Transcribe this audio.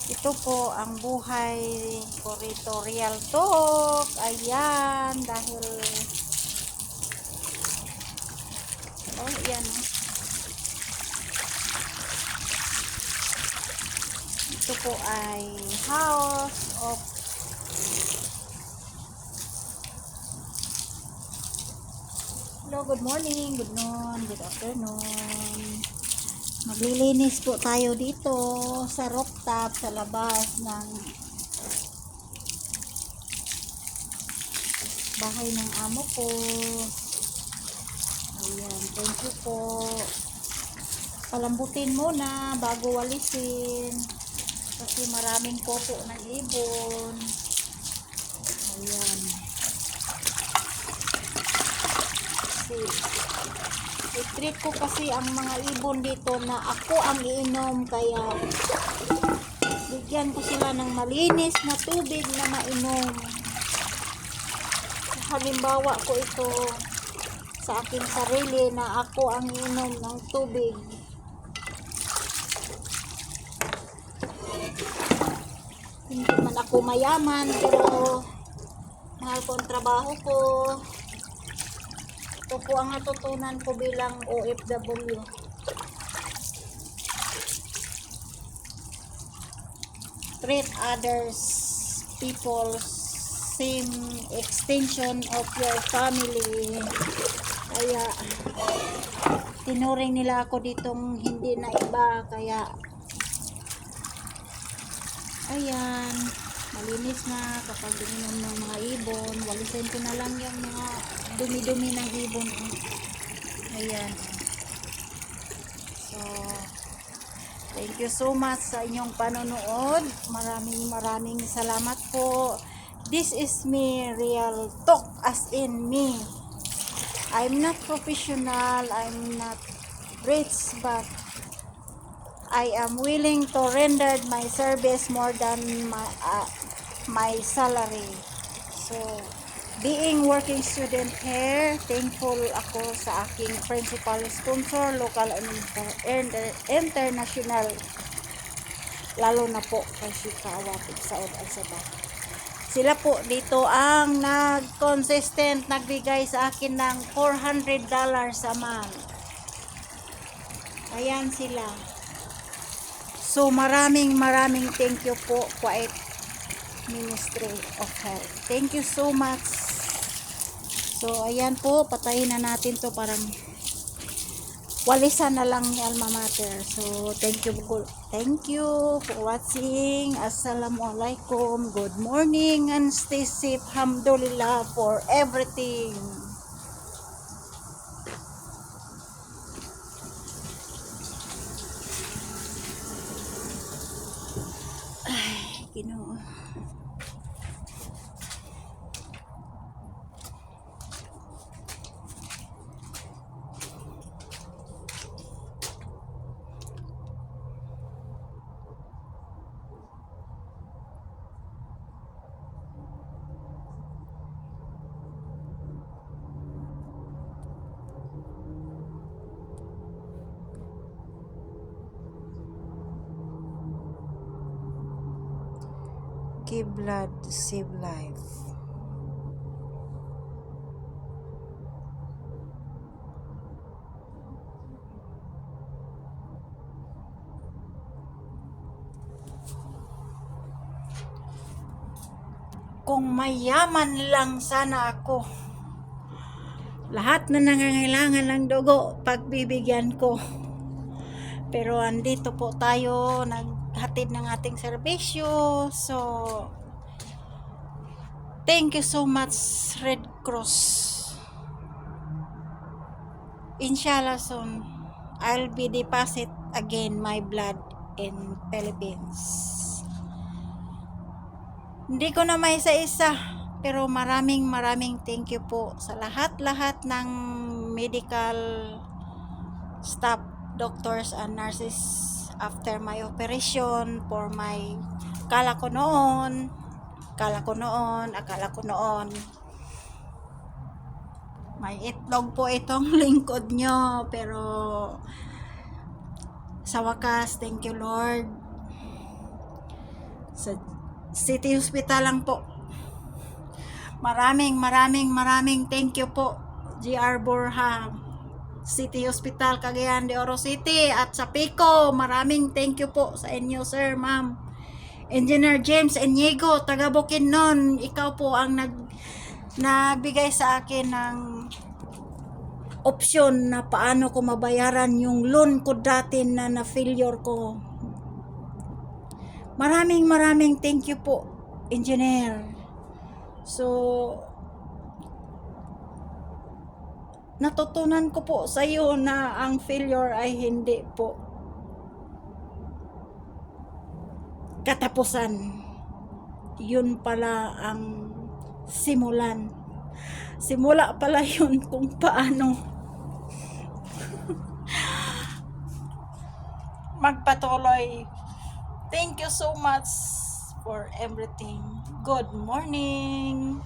Ito po ang buhay ko rito, Real Talk. Ayan, dahil yan. Ito po ay house of hello, good morning, good noon, good afternoon. Maglilinis po tayo dito sa rooftop sa labas ng bahay ng amo ko. Ayan, thank you po. Palambutin muna bago walisin kasi maraming popo ng ibon. Ayan. I-treat ko kasi ang mga ibon dito na ako ang iinom, kaya bigyan ko sila ng malinis na tubig na mainom. Halimbawa ko ito sa aking sarili na ako ang iinom ng tubig. Hindi man ako mayaman, pero mahal ko ang trabaho ko. Ito po ang natutunan ko bilang OFW. Treat others, people, same extension of your family. Kaya tinuring nila ako ditong hindi na iba. Kaya ayan, malinis na kapag duminom ng mga ibon. Walisin ko na lang yung mga dumi-dumi ng ibon. Ayan. So, thank you so much sa inyong panonood. Maraming salamat po. This is me, Real Talk, as in me. I'm not professional, I'm not rich, but I am willing to render my service more than my salary. So, being working student here, thankful ako sa aking principal sponsor, local and international, lalo na po kay Shikawa Pigsaod Alsaba. Sila po dito ang consistent nagbigay sa akin ng $400 a month. Ayan sila. So maraming thank you po, Kuwait Ministry of Health. Thank you so much. So ayan po, patayin na natin to, parang walisan na lang ni Alma Mater. So thank you for watching. Assalamualaikum, good morning and stay safe. Alhamdulillah for everything. Ay, Ginoo. Give blood, save life. Kung mayaman lang sana ako, lahat na nangangailangan ng dugo, pagbibigyan ko. Pero andito po tayo, naghatid ng ating serbisyo. So, thank you so much, Red Cross. Inshallah soon, I'll be deposit again my blood in Philippines. Hindi ko na may isa-isa, pero maraming thank you po sa lahat ng medical staff, doctors and nurses after my operation for my akala ko noon may itlog po itong lingkod nyo, pero sa wakas, thank you Lord, Sa City Hospital lang po. Maraming thank you po, GR Borja, City Hospital, Cagayan de Oro City, at sa Pico. Maraming thank you po sa inyo, sir, ma'am. Engineer James Enyego, taga Bukidnon, ikaw po ang nagbigay sa akin ng option na paano ko mabayaran yung loan ko dati na na-failure ko. Maraming thank you po, engineer. So, natutunan ko po sa iyo na ang failure ay hindi po katapusan. Yun pala ang simulan. Simula pala yun kung paano magpatuloy. Thank you so much for everything. Good morning.